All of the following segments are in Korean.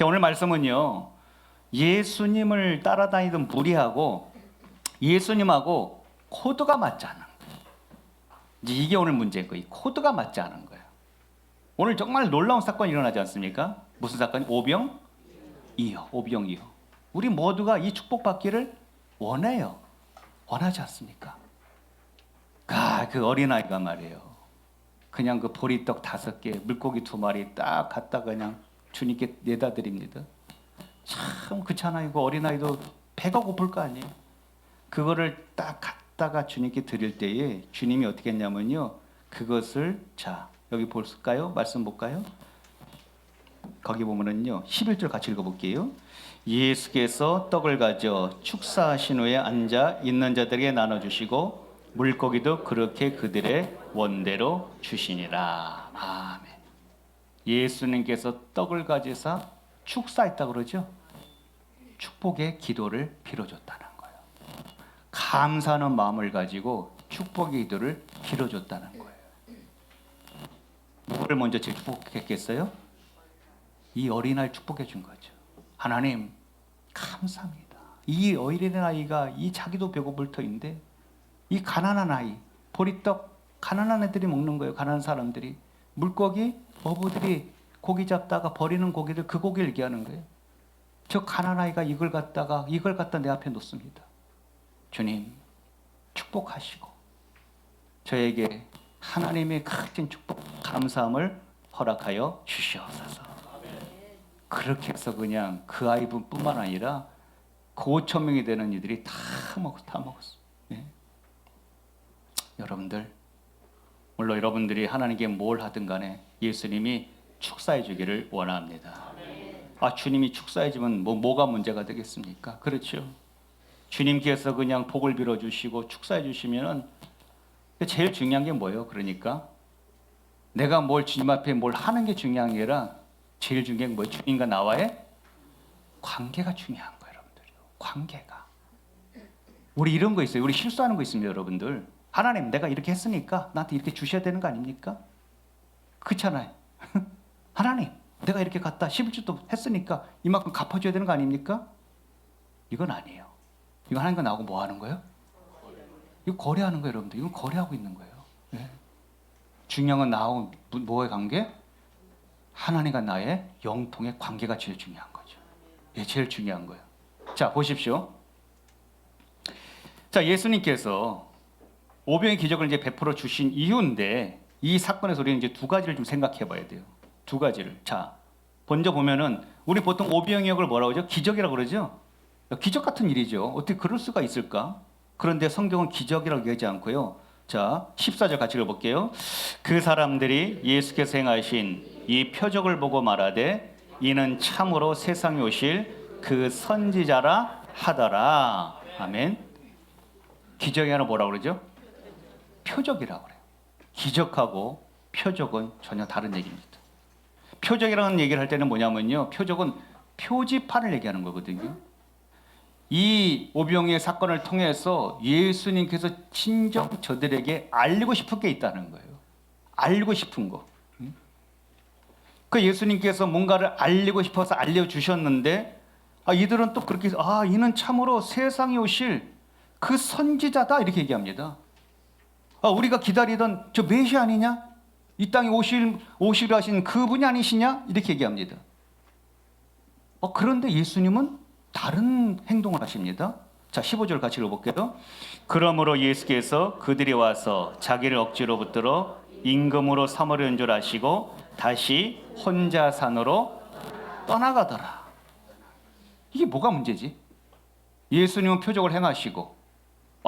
오늘 말씀은요, 예수님을 따라다니던 무리하고 예수님하고 코드가 맞지 않은 거예요. 이게 오늘 문제인 거예요. 코드가 맞지 않은 거예요. 오늘 정말 놀라운 사건이 일어나지 않습니까? 무슨 사건이? 오병이어. 오병이어. 우리 모두가 이 축복받기를 원해요. 원하지 않습니까? 그 어린아이가 말이에요. 그냥 그 보리떡 5개, 물고기 2마리 딱 갖다 그냥 주님께 내다 드립니다. 참 그렇잖아요. 그 어린아이도 배가 고플 거 아니에요. 그거를 딱 갖다가 주님께 드릴 때에 주님이 어떻게 했냐면요, 그것을, 자 여기 볼까요? 말씀 볼까요? 거기 보면은요 11절 같이 읽어볼게요. 예수께서 떡을 가져 축사하신 후에 앉아 있는 자들에게 나눠주시고 물고기도 그렇게 그들의 원대로 주시니라. 아멘. 예수님께서 떡을 가지사 축사했다 그러죠. 축복의 기도를 빌어줬다는 거예요. 감사하는 마음을 가지고 축복의 기도를 빌어줬다는 거예요. 누구를 먼저 축복했겠어요? 이 어린아이를 축복해 준 거죠. 하나님 감사합니다. 이 어린아이가 이 자기도 배고플 터인데 이 가난한 아이, 보리떡 가난한 애들이 먹는 거예요. 가난한 사람들이. 물고기, 어부들이 고기 잡다가 버리는 고기들, 그 고기를 얘기하는 거예요. 저 가난한 아이가 이걸 갖다 내 앞에 놓습니다. 주님 축복하시고 저에게 하나님의 큰 축복, 감사함을 허락하여 주시옵소서. 그렇게 해서 그냥 그 아이뿐만 아니라 그 5천 명이 되는 이들이 다 먹었어. 예? 여러분들, 물론 여러분들이 하나님께 뭘 하든 간에 예수님이 축사해 주기를 원합니다. 주님이 축사해 주면 뭐가 문제가 되겠습니까? 그렇죠. 주님께서 그냥 복을 빌어 주시고 축사해 주시면은 제일 중요한 게 뭐예요? 그러니까 내가 주님 앞에 뭘 하는 게 중요한 게 아니라 제일 중요한 게 뭐예요? 주님과 나와의 관계가 중요한 거예요, 여러분들. 관계가. 우리 이런 거 있어요. 우리 실수하는 거 있습니다, 여러분들. 하나님, 내가 이렇게 했으니까 나한테 이렇게 주셔야 되는 거 아닙니까? 그렇잖아요. 하나님, 내가 이렇게 갖다 11주도 했으니까 이만큼 갚아줘야 되는 거 아닙니까? 이건 아니에요. 이거 하나님과 나하고 뭐 하는 거예요? 이거 거래하는 거예요, 여러분들. 이건 거래하고 있는 거예요. 네. 중요한 건 나하고 뭐의 관계? 하나님과 나의 영통의 관계가 제일 중요한 거죠. 예, 제일 중요한 거예요. 자, 보십시오. 자, 예수님께서 오병의 기적을 이제 베풀어 주신 이유인데 이 사건에서 우리는 이제 2가지를 좀 생각해 봐야 돼요. 2가지를. 자, 먼저 보면은 우리 보통 오병이역을 뭐라고 하죠? 기적이라고 그러죠? 기적 같은 일이죠. 어떻게 그럴 수가 있을까? 그런데 성경은 기적이라고 얘기하지 않고요. 자, 14절 같이 읽어볼게요. 그 사람들이 예수께서 행하신 이 표적을 보고 말하되 이는 참으로 세상에 오실 그 선지자라 하더라. 아멘. 기적이 아니라 뭐라고 그러죠? 표적이라고 그래요. 기적하고 표적은 전혀 다른 얘기입니다. 표적이라는 얘기를 할 때는 뭐냐면요, 표적은 표지판을 얘기하는 거거든요. 이 오병이의 사건을 통해서 예수님께서 친정 저들에게 알리고 싶은 게 있다는 거예요. 알리고 싶은 거. 그 예수님께서 뭔가를 알리고 싶어서 알려주셨는데 이들은 또 그렇게 이는 참으로 세상에 오실 그 선지자다 이렇게 얘기합니다. 우리가 기다리던 저 메시아 아니냐? 이 땅에 오시려 하신 그분이 아니시냐? 이렇게 얘기합니다. 그런데 예수님은 다른 행동을 하십니다. 자, 15절 같이 읽어볼게요. 그러므로 예수께서 그들이 와서 자기를 억지로 붙들어 임금으로 삼으려는 줄 아시고 다시 혼자 산으로 떠나가더라. 이게 뭐가 문제지? 예수님은 표적을 행하시고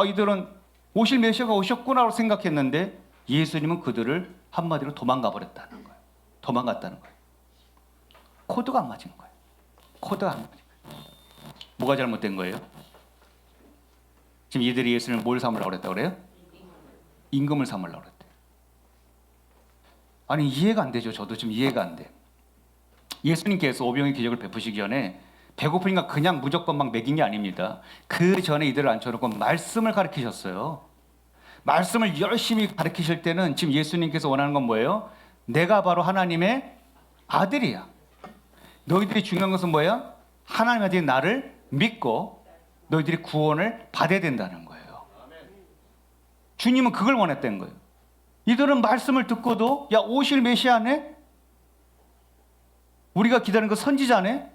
이들은 오실 메시아가 오셨구나라고 생각했는데 예수님은 그들을 한마디로 도망가 버렸다는 거예요. 도망갔다는 거예요. 코드가 안 맞은 거예요. 코드가 안 맞은 거예요. 뭐가 잘못된 거예요? 지금 이들이 예수님을 뭘 삼으려고 그랬다고 그래요? 임금을 삼으려고 그랬대요. 아니 이해가 안 되죠. 저도 지금 이해가 안 돼. 예수님께서 오병의 기적을 베푸시기 전에 배고프니까 그냥 무조건 막 먹인 게 아닙니다. 그 전에 이들을 앉혀놓고 말씀을 가르치셨어요. 말씀을 열심히 가르치실 때는 지금 예수님께서 원하는 건 뭐예요? 내가 바로 하나님의 아들이야. 너희들이 중요한 것은 뭐야? 하나님한테 나를 믿고 너희들이 구원을 받아야 된다는 거예요. 주님은 그걸 원했다는 거예요. 이들은 말씀을 듣고도 야 오실 메시아네? 우리가 기다리는 그 선지자네?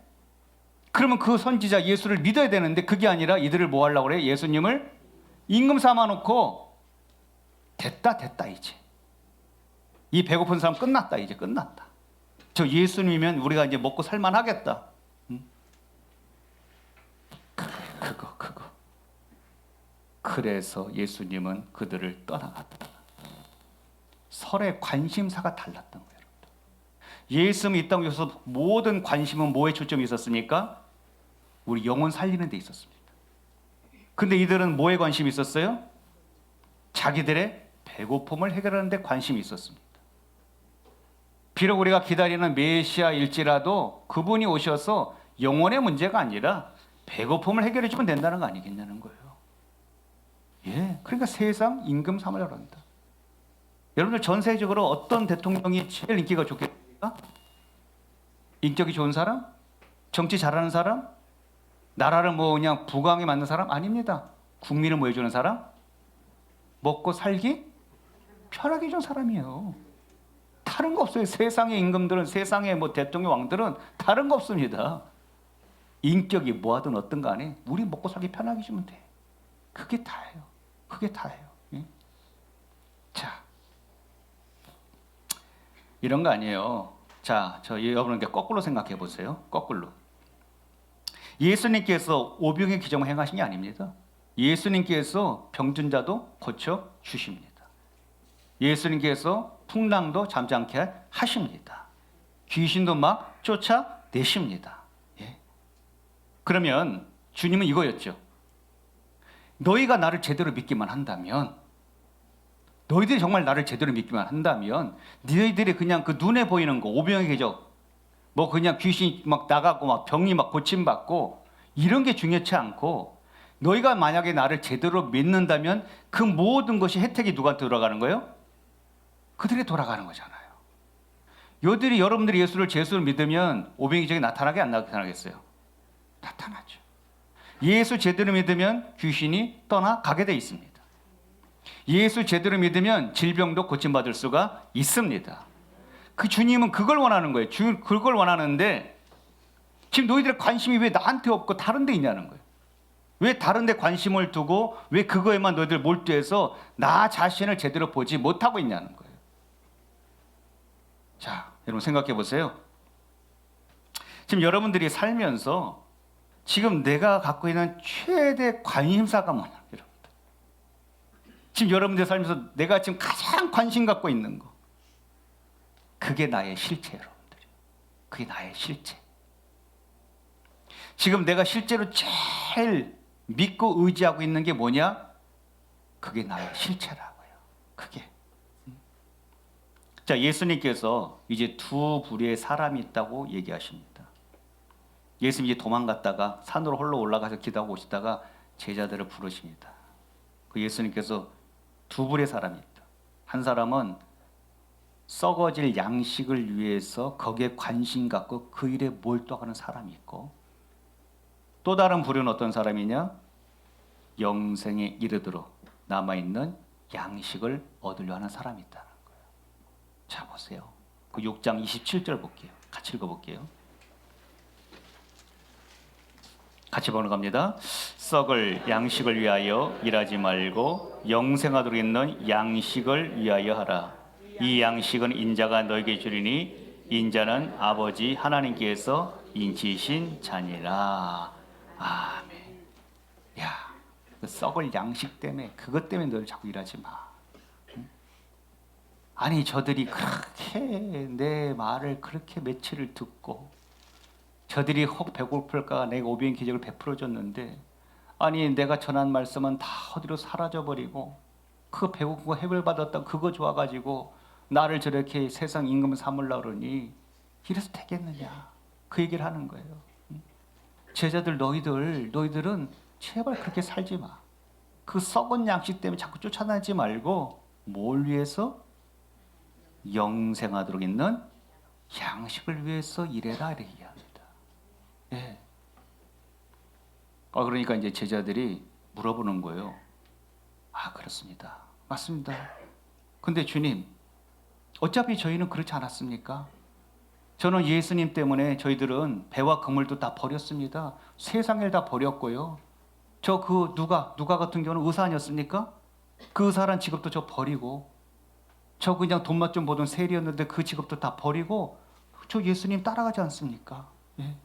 그러면 그 선지자 예수를 믿어야 되는데 그게 아니라 이들을 뭐 하려고 그래? 예수님을 임금 삼아 놓고 됐다 이제. 이 배고픈 사람 끝났다 이제 끝났다. 저 예수님이면 우리가 이제 먹고 살만하겠다. 그거. 그래서 예수님은 그들을 떠나갔다. 설의 관심사가 달랐던 거예요. 예수님이 이 땅에 오셔서 모든 관심은 뭐에 초점이 있었습니까? 우리 영혼 살리는 데 있었습니다. 근데 이들은 뭐에 관심이 있었어요? 자기들의 배고픔을 해결하는 데 관심이 있었습니다. 비록 우리가 기다리는 메시아일지라도 그분이 오셔서 영혼의 문제가 아니라 배고픔을 해결해 주면 된다는 거 아니겠냐는 거예요. 예, 그러니까 세상 임금 삼으려고 한다. 여러분들 전 세계적으로 어떤 대통령이 제일 인기가 좋겠습니까? 인격이 좋은 사람? 정치 잘하는 사람? 나라를 뭐 그냥 부강에 맞는 사람? 아닙니다. 국민을 뭐 해주는 사람? 먹고 살기 편하게 해준 사람이에요. 다른 거 없어요. 세상의 임금들은, 세상의 뭐 대통령 왕들은 다른 거 없습니다. 인격이 뭐하든 어떤 간에 우리 먹고 살기 편하게 해주면 돼. 그게 다예요. 그게 다예요. 예? 자, 이런 거 아니에요. 자, 저 여러분께 거꾸로 생각해 보세요. 거꾸로. 예수님께서 오병의 기적을 행하신 게 아닙니다. 예수님께서 병든 자도 고쳐 주십니다. 예수님께서 풍랑도 잠잠케 하십니다. 귀신도 막 쫓아내십니다. 예. 그러면 주님은 이거였죠. 너희가 나를 제대로 믿기만 한다면, 너희들이 정말 나를 제대로 믿기만 한다면, 너희들이 그냥 그 눈에 보이는 거, 오병의 기적, 뭐 그냥 귀신이 막 나가고 막 병이 막 고침받고 이런 게 중요치 않고, 너희가 만약에 나를 제대로 믿는다면 그 모든 것이 혜택이 누구한테 돌아가는 거예요? 그들이 돌아가는 거잖아요. 요들이 여러분들이 예수를 제수를 믿으면 오병의 기적이 나타나게 안 나타나겠어요? 나타나죠. 예수 제대로 믿으면 귀신이 떠나가게 돼 있습니다. 예수 제대로 믿으면 질병도 고침받을 수가 있습니다. 그 주님은 그걸 원하는 거예요. 그걸 원하는데 지금 너희들의 관심이 왜 나한테 없고 다른 데 있냐는 거예요. 왜 다른 데 관심을 두고 왜 그거에만 너희들 몰두해서 나 자신을 제대로 보지 못하고 있냐는 거예요. 자, 여러분 생각해 보세요. 지금 여러분들이 살면서 지금 내가 갖고 있는 최대 관심사가 뭐냐, 여러분들. 지금 여러분들 살면서 내가 지금 가장 관심 갖고 있는 거, 그게 나의 실체, 여러분들. 그게 나의 실체. 지금 내가 실제로 제일 믿고 의지하고 있는 게 뭐냐? 그게 나의 실체라고요. 그게. 자, 예수님께서 이제 두 부류의 사람이 있다고 얘기하십니다. 예수님이 이제 도망갔다가 산으로 홀로 올라가서 기도하고 오시다가 제자들을 부르십니다. 그 예수님께서 두 부류의 사람이 있다. 한 사람은 썩어질 양식을 위해서 거기에 관심 갖고 그 일에 몰두하는 사람이 있고, 또 다른 부류는 어떤 사람이냐? 영생에 이르도록 남아있는 양식을 얻으려 하는 사람이 있다는 거예요. 자, 보세요. 그 6장 27절 볼게요. 같이 읽어볼게요. 같이 보는 겁니다. 썩을 양식을 위하여 일하지 말고 영생하도록 있는 양식을 위하여 하라. 이 양식은 인자가 너에게 주리니 인자는 아버지 하나님께서 인치신 자니라. 아멘. 야, 그 썩을 양식 때문에, 그것 때문에 너를 자꾸 일하지 마. 아니, 저들이 그렇게 내 말을 그렇게 며칠을 듣고, 저들이 혹 배고플까 내가 오병의 기적을 베풀어줬는데, 아니 내가 전한 말씀은 다 어디로 사라져버리고, 그 배고픈 거 해결받았다 그거 좋아가지고 나를 저렇게 세상 임금 삼으려고 그러니 이래서 되겠느냐, 그 얘기를 하는 거예요. 제자들, 너희들은 제발 그렇게 살지 마. 그 썩은 양식 때문에 자꾸 쫓아다니지 말고 뭘 위해서? 영생하도록 있는 양식을 위해서 일해라, 이렇게 얘기합니다. 그러니까 이제 제자들이 물어보는 거예요. 그렇습니다. 맞습니다. 근데 주님, 어차피 저희는 그렇지 않았습니까? 저는 예수님 때문에 저희들은 배와 그물도 다 버렸습니다. 세상을 다 버렸고요. 저 그 누가 같은 경우는 의사 아니었습니까? 그 의사란 직업도 저 버리고, 저 그냥 돈맛 좀 보던 세리였는데 그 직업도 다 버리고 저 예수님 따라가지 않습니까? 예.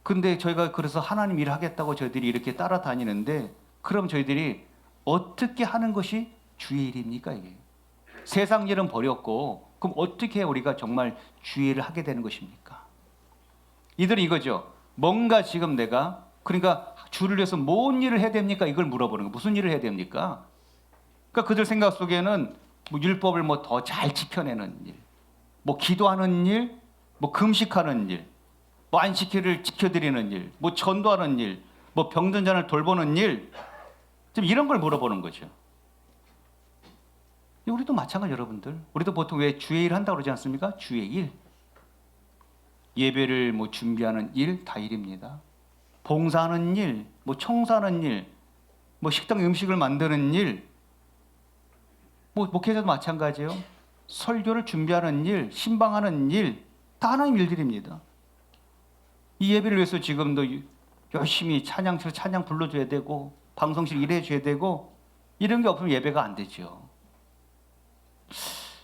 근데 저희가 그래서 하나님 일을 하겠다고 저희들이 이렇게 따라다니는데, 그럼 저희들이 어떻게 하는 것이 주의 일입니까? 이게 세상 일은 버렸고, 그럼 어떻게 우리가 정말 주의 일을 하게 되는 것입니까? 이들은 이거죠. 뭔가 지금 내가, 그러니까 주를 위해서 뭔 일을 해야 됩니까? 이걸 물어보는 거. 무슨 일을 해야 됩니까? 그러니까 그들 생각 속에는 뭐 율법을 뭐 더 잘 지켜내는 일, 뭐 기도하는 일, 뭐 금식하는 일, 뭐 안식일을 지켜드리는 일, 뭐 전도하는 일, 뭐 병든 자를 돌보는 일, 좀 이런 걸 물어보는 거죠. 우리도 마찬가지. 여러분들, 우리도 보통 왜 주의 일 한다고 그러지 않습니까? 주의 일, 예배를 뭐 준비하는 일 다 일입니다. 봉사하는 일, 뭐 청소하는 일, 뭐 식당 음식을 만드는 일, 뭐 목회자도 마찬가지예요. 설교를 준비하는 일, 신방하는 일, 다 하나님 일들입니다. 이 예배를 위해서 지금도 열심히 찬양실 찬양 불러줘야 되고, 방송실 일해줘야 되고, 이런 게 없으면 예배가 안 되죠.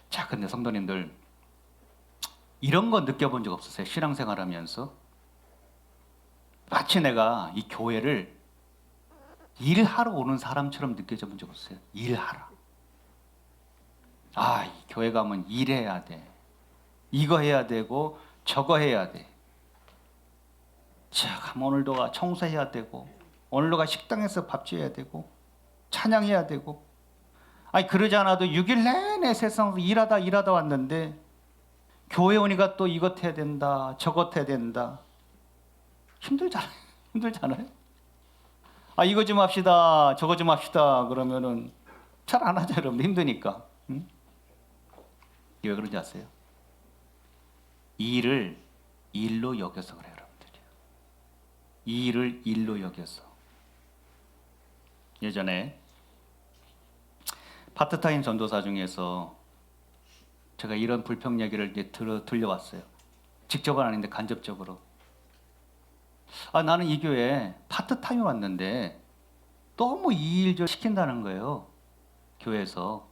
자, 근데 성도님들, 이런 거 느껴본 적 없으세요? 신앙생활하면서 마치 내가 이 교회를 일하러 오는 사람처럼 느껴져 본 적 없어요? 일하러. 이 교회 가면 일해야 돼. 이거 해야 되고 저거 해야 돼. 자, 가면 오늘도 가 청소해야 되고, 오늘도 가 식당에서 밥 지어야 되고, 찬양해야 되고. 그러지 않아도 6일 내내 세상에서 일하다 왔는데, 교회 오니까 또 이것 해야 된다, 저것 해야 된다. 힘들잖아요. 이거 좀 합시다, 저거 좀 합시다 그러면은 잘 안 하죠, 여러분. 힘드니까. 응? 왜 그런지 아세요? 일을 일로 여겨서 그래요, 여러분들이. 일을 일로 여겨서. 예전에 파트타임 전도사 중에서 제가 이런 불평 얘기를 이제 들려왔어요. 직접은 아닌데 간접적으로. 나는 이 교회에 파트타임 왔는데 너무 이 일 좀 시킨다는 거예요, 교회에서.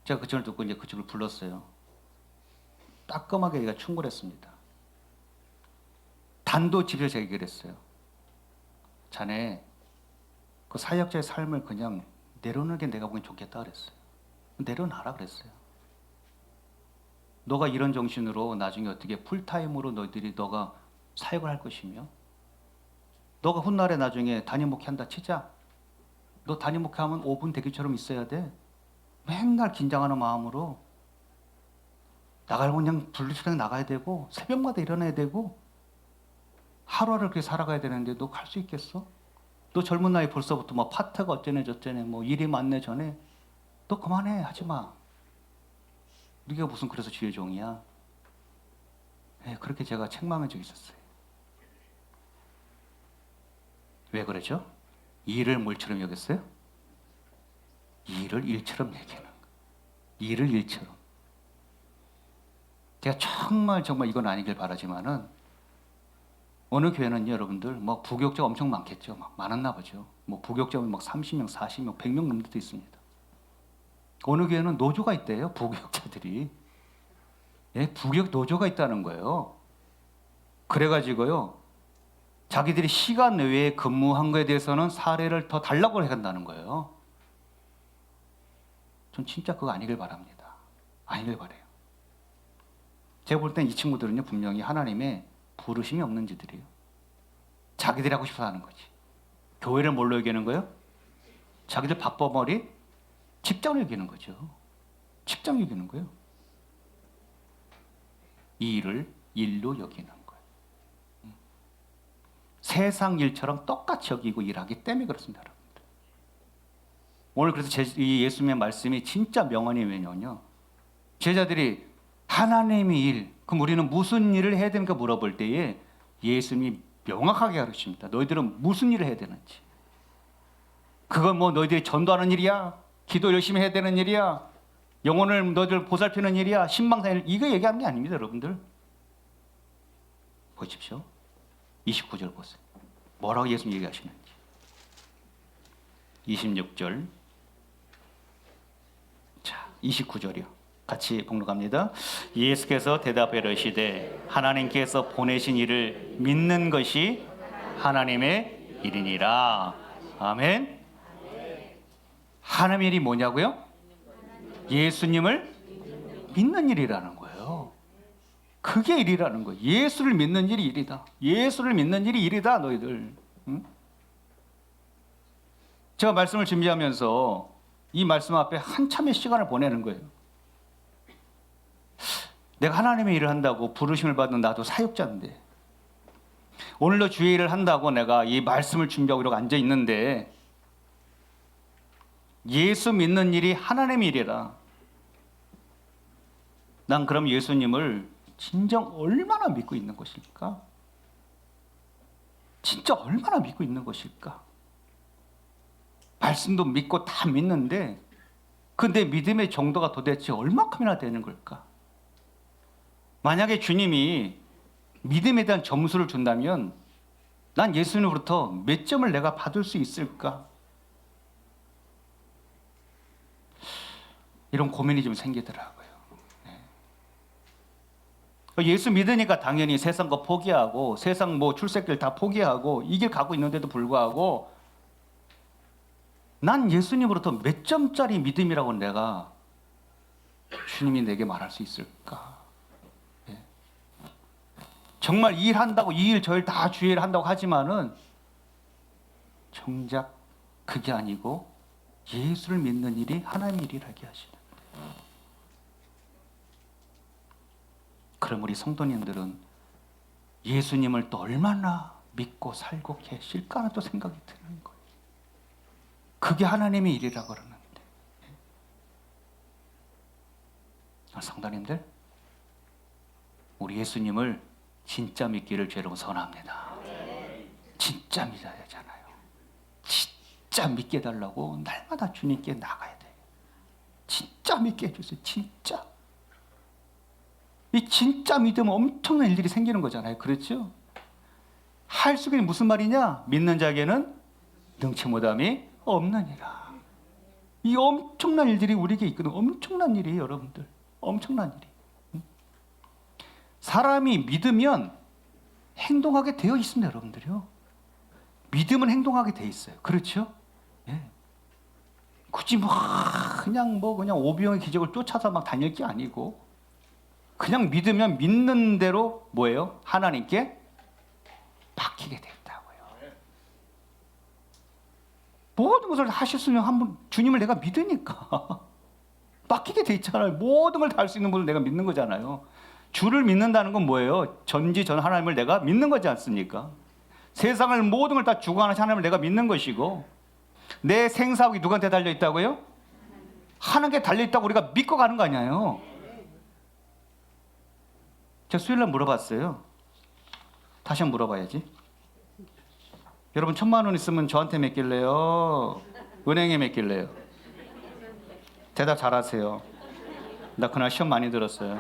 제가 그 친구를 듣고 이제 그 친구를 불렀어요. 따끔하게 얘가 충고했습니다. 단도직입적으로 제가 얘기를 했어요. 자네 그 사역자의 삶을 그냥 내려놓는 게 내가 보기엔 좋겠다 그랬어요. 내려놔라 그랬어요. 너가 이런 정신으로 나중에 어떻게 풀타임으로 너가 사역을 할 것이며, 너가 훗날에 나중에 담임 목회한다 치자. 너 담임 목회하면 5분 대기처럼 있어야 돼. 맨날 긴장하는 마음으로 나가려고 그냥 분리수령 나가야 되고, 새벽마다 일어나야 되고, 하루하루 그렇게 살아가야 되는데 너 갈 수 있겠어? 너 젊은 나이 벌써부터 뭐 파트가 어쩌네 저쩌네 뭐 일이 많네 전에, 너 그만해, 하지마. 네가 무슨 그래서 주의 종이야? 그렇게 제가 책망한 적이 있었어요. 왜 그러죠? 일을 물처럼 여겼어요? 일을 일처럼 여기는 거예요. 일을 일처럼. 제가 정말 이건 아니길 바라지만은, 어느 교회는 여러분들 뭐 부교육자 엄청 많겠죠. 막 많았나 보죠. 뭐 부교육자면 막 30명, 40명, 100명 넘는 데도 있습니다. 어느 교회는 노조가 있대요, 부교육자들이. 부교육 노조가 있다는 거예요. 그래가지고요, 자기들이 시간 외에 근무한 거에 대해서는 사례를 더 달라고 해간다는 거예요. 전 진짜 그거 아니길 바랍니다. 아니길 바래요. 제가 볼 땐 이 친구들은요, 분명히 하나님의 부르심이 없는 지들이에요. 자기들이 하고 싶어서 하는 거지. 교회를 뭘로 여기는 거예요? 자기들 바빠머리 직장을 여기는 거죠. 직장 여기는 거예요. 이 일을 일로 여기는 거예요. 세상 일처럼 똑같이 여기고 일하기 때문에 그렇습니다, 여러분들. 오늘 그래서 이 예수님의 말씀이 진짜 명언이 왜냐면요, 제자들이 하나님의 일, 그럼 우리는 무슨 일을 해야 되는가 물어볼 때에 예수님이 명확하게 가르칩니다. 너희들은 무슨 일을 해야 되는지. 그건 뭐 너희들이 전도하는 일이야, 기도 열심히 해야 되는 일이야, 영혼을 너희들 보살피는 일이야, 신방사일, 이거 얘기하는 게 아닙니다. 여러분들 보십시오. 29절 보세요. 뭐라고 예수님 얘기하시는지. 26절. 자, 29절이요. 같이 봉독합니다. 예수께서 대답해 이르시되 하나님께서 보내신 이를 믿는 것이 하나님의 일이니라. 아멘. 하나님의 일이 뭐냐고요? 예수님을 믿는 일이라는 거예요. 그게 일이라는 거예요. 예수를 믿는 일이 일이다. 예수를 믿는 일이 일이다. 너희들. 응? 제가 말씀을 준비하면서 이 말씀 앞에 한참의 시간을 보내는 거예요. 내가 하나님의 일을 한다고 부르심을 받은 나도 사역자인데, 오늘도 주의 일을 한다고 내가 이 말씀을 준비하고 이렇게 앉아 있는데, 예수 믿는 일이 하나님의 일이라. 난 그럼 예수님을 진정 얼마나 믿고 있는 것일까? 진짜 얼마나 믿고 있는 것일까? 말씀도 믿고 다 믿는데 그 내 믿음의 정도가 도대체 얼마큼이나 되는 걸까? 만약에 주님이 믿음에 대한 점수를 준다면 난 예수님으로부터 몇 점을 내가 받을 수 있을까? 이런 고민이 좀 생기더라고요. 예수 믿으니까 당연히 세상 거 포기하고 세상 뭐 출세길 다 포기하고 이 길 가고 있는데도 불구하고 난 예수님으로부터 몇 점짜리 믿음이라고 내가 주님이 내게 말할 수 있을까? 정말 이 일 한다고 이 일 저 일 다 주의 일 한다고 하지만은 정작 그게 아니고 예수를 믿는 일이 하나님의 일이라게 하시는. 그럼 우리 성도님들은 예수님을 또 얼마나 믿고 살고 계실까 하는 또 생각이 드는 거예요. 그게 하나님의 일이라고 그러는데. 성도님들, 우리 예수님을 진짜 믿기를 죄로 선합니다. 진짜 믿어야 되잖아요. 진짜 믿게 해달라고 날마다 주님께 나가야 돼요. 진짜 믿게 해주세요. 진짜. 이 진짜 믿으면 엄청난 일들이 생기는 거잖아요. 그렇죠? 할 수 있는 무슨 말이냐? 믿는 자에게는 능치 못함이 없느니라. 이 엄청난 일들이 우리에게 있거든. 엄청난 일이에요, 여러분들. 엄청난 일이. 사람이 믿으면 행동하게 되어 있습니다, 여러분들요. 믿음은 행동하게 되어 있어요. 그렇죠? 예. 굳이 그냥 오병의 기적을 쫓아서 막 다닐 게 아니고, 그냥 믿으면 믿는 대로 뭐예요? 하나님께 맡기게 된다고요. 모든 것을 하실 수 있는 한 분, 주님을 내가 믿으니까 맡기게 돼 있잖아요. 모든 걸 다 할 수 있는 분을 내가 믿는 거잖아요. 주를 믿는다는 건 뭐예요? 전지전 하나님을 내가 믿는 거지 않습니까? 세상을 모든 걸 다 주관하신 하나님을 내가 믿는 것이고, 내 생사하고 누구한테 달려 있다고요? 하나님께 달려 있다고 우리가 믿고 가는 거 아니에요? 제가 수요일날 물어봤어요. 다시 한번 물어봐야지. 여러분 1,000,000원 있으면 저한테 맡길래요? 은행에 맡길래요? 대답 잘하세요. 나 그날 시험 많이 들었어요.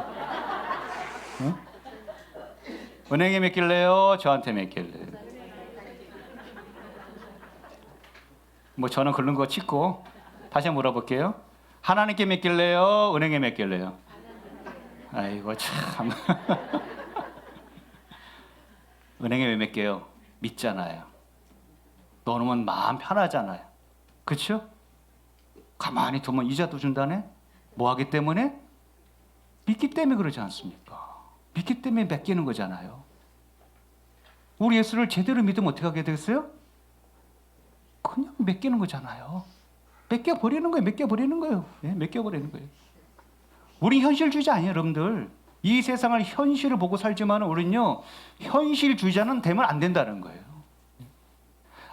응? 은행에 맡길래요? 저한테 맡길래요? 뭐 저는 그런 거 찍고 다시 한번 물어볼게요. 하나님께 맡길래요? 은행에 맡길래요? 아이고 참. 은행에 왜 맡겨요? 믿잖아요. 넣어놓으면 마음 편하잖아요. 그렇죠? 가만히 두면 이자도 준다네? 뭐 하기 때문에? 믿기 때문에 그러지 않습니까? 믿기 때문에 맡기는 거잖아요. 우리 예수를 제대로 믿으면 어떻게 하게 되겠어요? 그냥 맡기는 거잖아요. 맡겨버리는 거예요. 맡겨버리는 거예요. 네, 맡겨버리는 거예요. 우리 현실주의자 아니에요, 여러분들. 이 세상을 현실을 보고 살지만 우리는요, 현실주의자는 되면 안 된다는 거예요.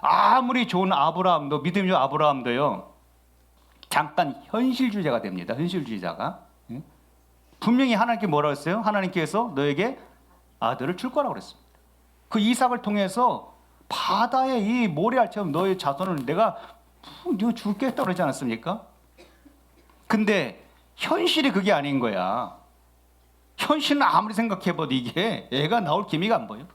아무리 좋은 아브라함도, 믿음이 좋은 아브라함도요, 잠깐 현실주의자가 됩니다. 현실주의자가. 분명히 하나님께 뭐라고 했어요? 하나님께서 너에게 아들을 줄 거라고 그랬습니다. 그 이삭을 통해서 바다의 이 모래알처럼 너의 자손을 내가 네가 죽겠다고 그러지 않았습니까? 근데 현실이 그게 아닌 거야. 현실은 아무리 생각해봐도 이게 애가 나올 기미가 안 보여.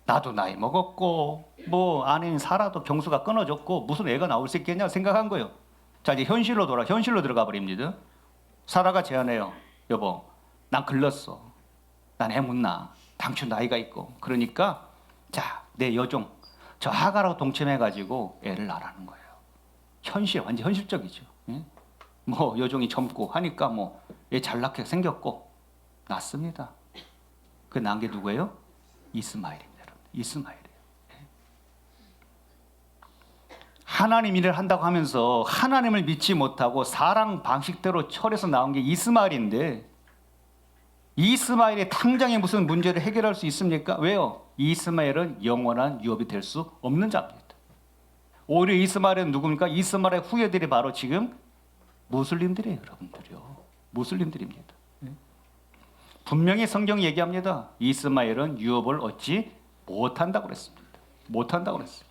나도 나이 먹었고 뭐 아내인 사라도 경수가 끊어졌고 무슨 애가 나올 수 있겠냐 생각한 거예요. 자, 이제 현실로 들어가 버립니다. 사라가 제안해요. 여보, 난 글렀어. 난 애 못 낳아. 당초 나이가 있고. 그러니까 자, 내 여종 저 하가라고 동침해가지고 애를 낳으라는 거예요. 완전 현실적이죠. 예? 뭐 여종이 젊고 하니까 뭐 애 잘 낳게 생겼고 낳습니다. 그 낳은 게 누구예요? 이스마엘입니다. 이스마엘이에요. 하나님 일을 한다고 하면서 하나님을 믿지 못하고 사랑 방식대로 철에서 나온 게 이스마엘인데, 이스마엘이 당장에 무슨 문제를 해결할 수 있습니까? 왜요? 이스마엘은 영원한 유업이 될 수 없는 자입니다. 오히려 이스마엘은 누굽니까? 이스마엘의 후예들이 바로 지금 무슬림들이에요. 여러분들이요. 무슬림들입니다. 분명히 성경이 얘기합니다. 이스마엘은 유업을 얻지 못한다고 그랬습니다. 못한다고 그랬어요.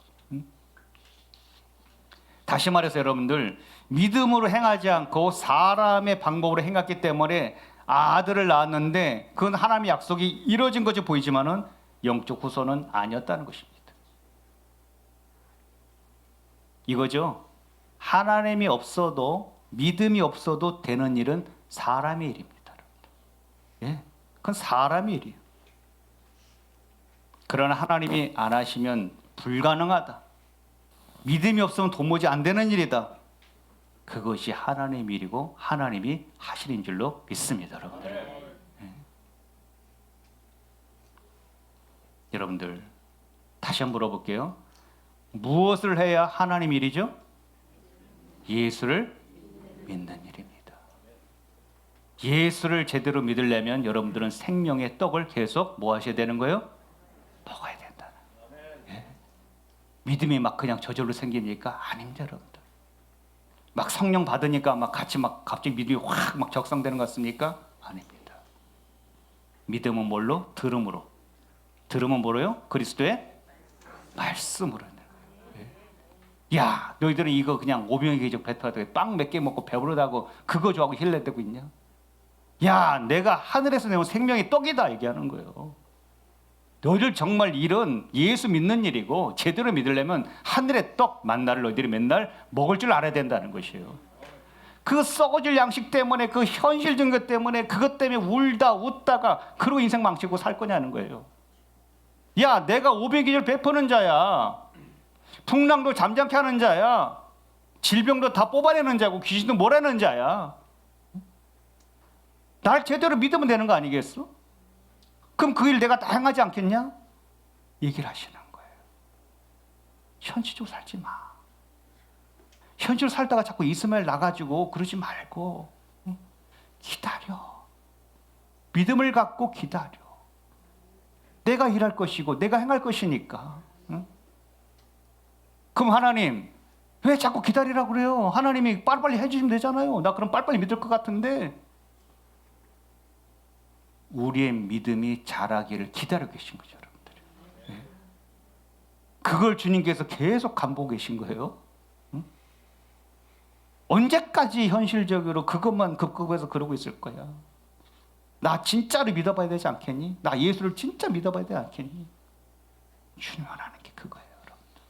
다시 말해서 여러분들, 믿음으로 행하지 않고 사람의 방법으로 행했기 때문에 아들을 낳았는데 그건 하나님의 약속이 이루어진 것이 보이지만은 영적 후손은 아니었다는 것입니다. 이거죠. 하나님이 없어도, 믿음이 없어도 되는 일은 사람의 일입니다. 예, 그건 사람의 일이에요. 그러나 하나님이 안 하시면 불가능하다. 믿음이 없으면 도무지 안 되는 일이다. 그것이 하나님의 일이고 하나님이 하시는 줄로 믿습니다, 여러분들. 예. 여러분들, 다시 한번 물어볼게요. 무엇을 해야 하나님 일이죠? 예수를 믿는 일입니다. 예수를 제대로 믿으려면 여러분들은 생명의 떡을 계속 뭐 하셔야 되는 거예요? 먹어야 된다. 예. 믿음이 막 그냥 저절로 생기니까 아닙니다, 여러분들. 막 성령 받으니까 막 같이 막 갑자기 믿음이 확 막 적성되는 것 같습니까? 아닙니다. 믿음은 뭘로? 들음으로. 들음은 뭐로요? 그리스도의 말씀으로. 예. 야, 너희들은 이거 그냥 오병이 계적 뱉어도 빵 몇 개 먹고 배부르다고 그거 좋아하고 힐내대고 있냐? 야, 내가 하늘에서 내온 생명의 떡이다 얘기하는 거예요. 너희들 정말 일은 예수 믿는 일이고 제대로 믿으려면 하늘의 떡 만나를 너희들이 맨날 먹을 줄 알아야 된다는 것이에요. 그 썩어질 양식 때문에, 그 현실적인 것 때문에, 그것 때문에 울다 웃다가 그러고 인생 망치고 살 거냐는 거예요. 야, 내가 500일을 베푸는 자야. 풍랑도 잠잠케 하는 자야. 질병도 다 뽑아내는 자고 귀신도 몰아내는 자야. 날 제대로 믿으면 되는 거 아니겠어? 그럼 그 일 내가 다 행하지 않겠냐? 얘기를 하시는 거예요. 현실적으로 살지 마. 현실로 살다가 자꾸 이스마엘 나가지고 그러지 말고 기다려. 믿음을 갖고 기다려. 내가 일할 것이고 내가 행할 것이니까. 그럼 하나님 왜 자꾸 기다리라고 그래요? 하나님이 빨리빨리 해주시면 되잖아요. 나 그럼 빨리빨리 믿을 것 같은데. 우리의 믿음이 자라기를 기다리고 계신 거죠, 여러분들. 네. 그걸 주님께서 계속 간보고 계신 거예요. 응? 언제까지 현실적으로 그것만 급급해서 그러고 있을 거야? 나 진짜로 믿어봐야 되지 않겠니? 나 예수를 진짜 믿어봐야 되지 않겠니? 주님 원하는 게 그거예요, 여러분들.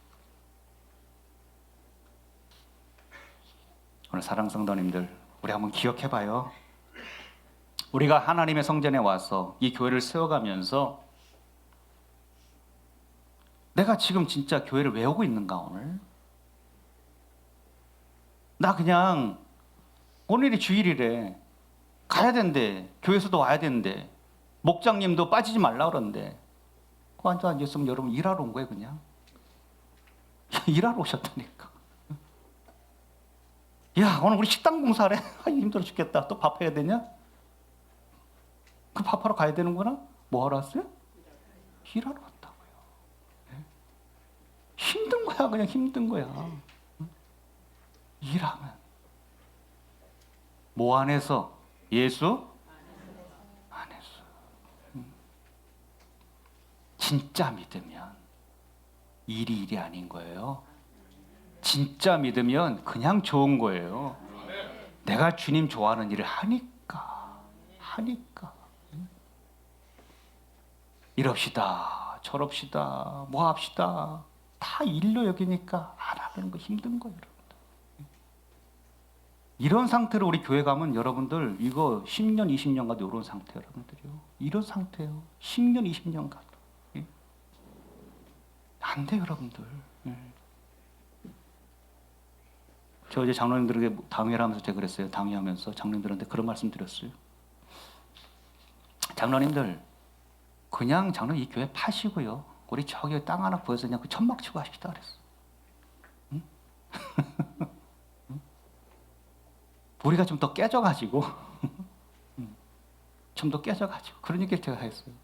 오늘 사랑 성도님들, 우리 한번 기억해봐요. 우리가 하나님의 성전에 와서 이 교회를 세워가면서 내가 지금 진짜 교회를 왜 오고 있는가 오늘? 나 그냥 오늘이 주일이래. 가야 된대. 교회에서도 와야 된대. 목장님도 빠지지 말라 그러는데 그 앉아있으면 여러분 일하러 온 거예요 그냥. 일하러 오셨다니까. 야, 오늘 우리 식당 공사래. 힘들어 죽겠다. 또 밥 해야 되냐? 그 밥하러 가야 되는구나? 뭐 하러 왔어요? 일하러 왔다고요. 네? 힘든 거야, 그냥 힘든 거야. 일하면. 뭐 안에서? 예수? 안에서. 진짜 믿으면 일이 아닌 거예요. 진짜 믿으면 그냥 좋은 거예요. 내가 주님 좋아하는 일을 하니까. 이럽시다, 저럽시다, 뭐 합시다. 다 일로 여기니까 안 하는 거 힘든 거예요, 여러분들. 이런 상태로 우리 교회 가면 여러분들 이거 10년, 20년 가도 이런 상태예요, 여러분들이요. 이런 상태예요. 10년, 20년 가도. 안 돼요, 여러분들. 저 이제 장로님들에게 당회를 하면서 제가 그랬어요. 당회하면서 장로님들한테 그런 말씀 드렸어요. 장로님들, 그냥 장로님 이 교회 파시고요. 우리 저기 땅 하나 구해서 그냥 그 천막 치고 하십시다 그랬어. 응? 우리가 좀 더 깨져가지고, 좀 더 깨져가지고. 그러니까 제가 했어요.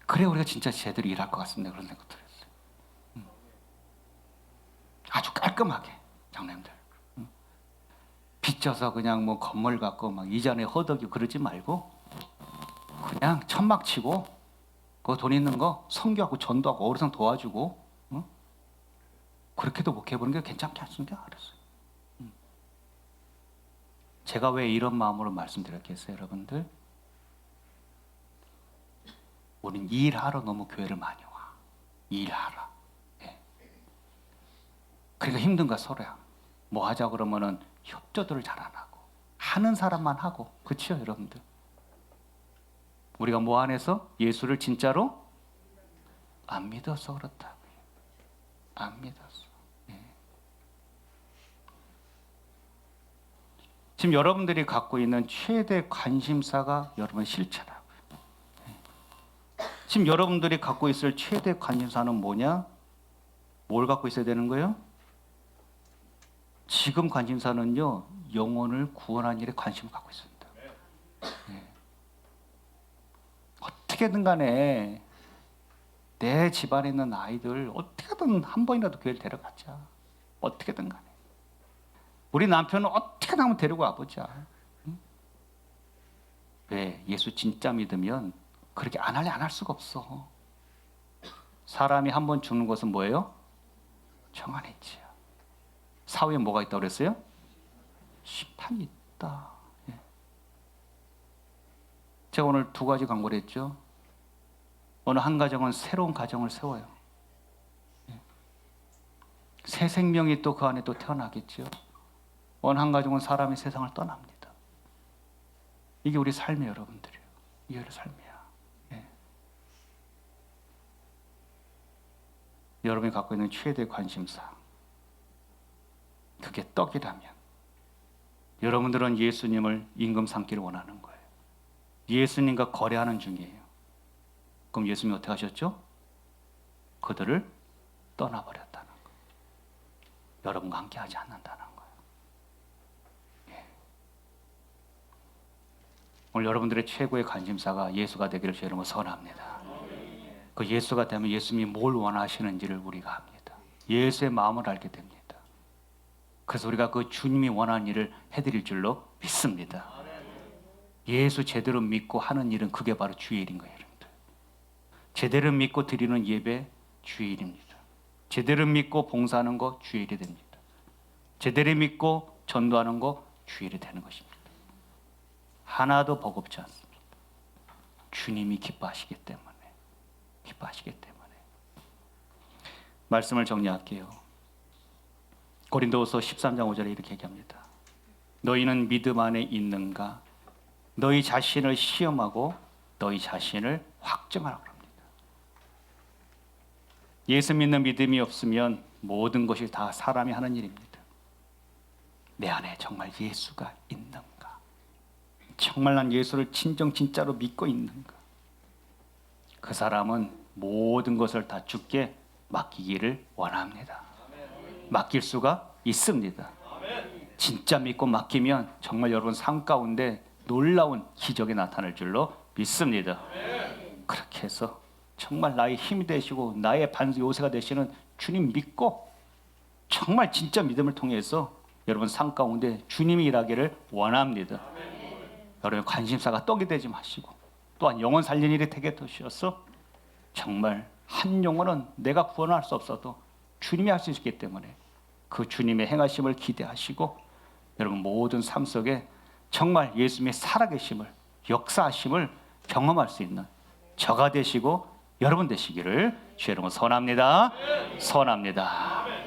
그래 우리가 진짜 제대로 일할 것 같습니다. 그런 생각도 했어요. 아주 깔끔하게 장로님들. 빚져서 그냥 뭐 건물 갖고 막 이전에 허덕이고 그러지 말고 그냥 천막 치고 그 돈 있는 거 선교하고 전도하고 어르신 도와주고 그렇게도 목회해보는 게 괜찮지 않습니까? 알았어요. 제가 왜 이런 마음으로 말씀드렸겠어요, 여러분들? 우린 일하러 너무 교회를 많이 와. 일하러. 예. 그러니까 힘든 거 서로야. 뭐 하자 그러면은 협조들을 잘 안 하고 하는 사람만 하고. 그렇죠, 여러분들? 우리가 뭐 안에서 예수를 진짜로 안 믿어서 그렇다고요. 안 믿어서. 예. 지금 여러분들이 갖고 있는 최대 관심사가 여러분 실체라고요. 예. 지금 여러분들이 갖고 있을 최대 관심사는 뭐냐? 뭘 갖고 있어야 되는 거예요? 지금 관심사는요, 영혼을 구원하는 일에 관심을 갖고 있습니다. 예. 어떻게든 간에 내 집안에 있는 아이들 어떻게든 한 번이라도 교회를 데려가자. 어떻게든 간에. 우리 남편은 어떻게든 한번 데리고 와보자. 응? 왜? 예수 진짜 믿으면 그렇게 안 할래 안 할 수가 없어. 사람이 한 번 죽는 것은 뭐예요? 정한 있지요. 사후에 뭐가 있다고 그랬어요? 심판이 있다. 예. 제가 오늘 두 가지 광고를 했죠. 어느 한 가정은 새로운 가정을 세워요. 예. 새 생명이 또 그 안에 또 태어나겠죠. 어느 한 가정은 사람이 세상을 떠납니다. 이게 우리 삶이에요, 여러분들이요. 이게 우리 삶이야. 예. 여러분이 갖고 있는 최대 관심사, 그게 떡이라면 여러분들은 예수님을 임금 삼기를 원하는 거예요. 예수님과 거래하는 중이에요. 그럼 예수님이 어떻게 하셨죠? 그들을 떠나버렸다는 거예요. 여러분과 함께 하지 않는다는 거예요. 예. 오늘 여러분들의 최고의 관심사가 예수가 되기를 주 이름으로 선합니다. 그 예수가 되면 예수님이 뭘 원하시는지를 우리가 합니다. 예수의 마음을 알게 됩니다. 그래서 우리가 그 주님이 원하는 일을 해드릴 줄로 믿습니다. 예수 제대로 믿고 하는 일은 그게 바로 주의 일인 거예요, 여러분들. 제대로 믿고 드리는 예배 주의 일입니다. 제대로 믿고 봉사하는 거 주의 일이 됩니다. 제대로 믿고 전도하는 거 주의 일이 되는 것입니다. 하나도 버겁지 않습니다. 주님이 기뻐하시기 때문에. 말씀을 정리할게요. 고린도후서 13장 5절에 이렇게 얘기합니다. 너희는 믿음 안에 있는가? 너희 자신을 시험하고 너희 자신을 확증하라고 합니다. 예수 믿는 믿음이 없으면 모든 것이 다 사람이 하는 일입니다. 내 안에 정말 예수가 있는가? 정말 난 예수를 진짜로 믿고 있는가? 그 사람은 모든 것을 다 주께 맡기기를 원합니다. 맡길 수가 있습니다. 진짜 믿고 맡기면 정말 여러분 삶 가운데 놀라운 기적이 나타날 줄로 믿습니다. 그렇게 해서 정말 나의 힘이 되시고 나의 요새가 되시는 주님 믿고 정말 진짜 믿음을 통해서 여러분 삶 가운데 주님이 일하기를 원합니다. 여러분 관심사가 떡이 되지 마시고 또한 영혼 살리는 일이 되게 되셔서 정말 한 영혼은 내가 구원할 수 없어도 주님이 할 수 있기 때문에 그 주님의 행하심을 기대하시고 여러분 모든 삶 속에 정말 예수님의 살아계심을, 역사하심을 경험할 수 있는 저가 되시고 여러분 되시기를 주의 이름으로 선합니다. 선합니다.